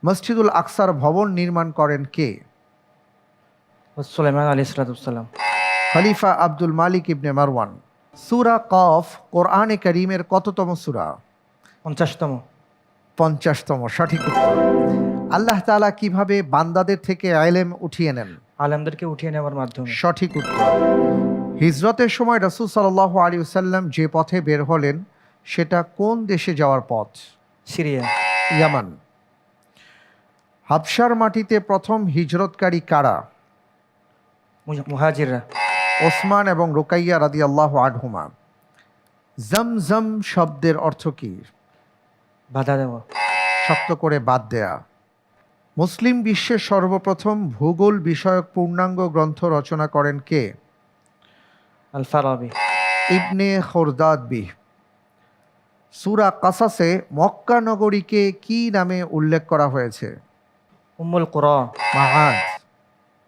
মসজিদুল আকসার ভবন নির্মাণ করেন কে? সুলাইমান আলাইহিসসালাম। খলিফা আব্দুল মালিক ইবনে মারওয়ান। সূরা কফ কোরআনে কারীমের কততম সূরা? 50তম। 50তম, সঠিক উত্তর। আল্লাহ তাআলা কিভাবে বান্দাদের থেকে ইলম উঠিয়ে নেন? আলেমদেরকে উঠিয়ে নেওয়ার মাধ্যমে। সঠিক উত্তর। হিজরতের সময় রাসূল সাল্লাল্লাহু আলাইহি ওয়াসাল্লাম যে পথে বের হলেন সেটা কোন দেশে যাওয়ার পথ? সিরিয়া। ইয়ামান। হাবশার মাটিতে প্রথম হিজরতকারী কারা? মুহাজিররা। ওসমান এবং রুকাইয়া রাদিয়াল্লাহু আনহুমা। জমজম শব্দের অর্থ কী? বাধা দেওয়া। শক্ত করে বাদ দেয়া। মুসলিম বিশ্বের সর্বপ্রথম ভূগোল বিষয়ক পূর্ণাঙ্গ গ্রন্থ রচনা করেন কে? আল ফারাবি। ইবনে খোরদাদবি। সূরা কাসাসে মক্কা নগরীকে কি নামে উল্লেখ করা হয়েছে? উম্মুল কুরা। মাআদ।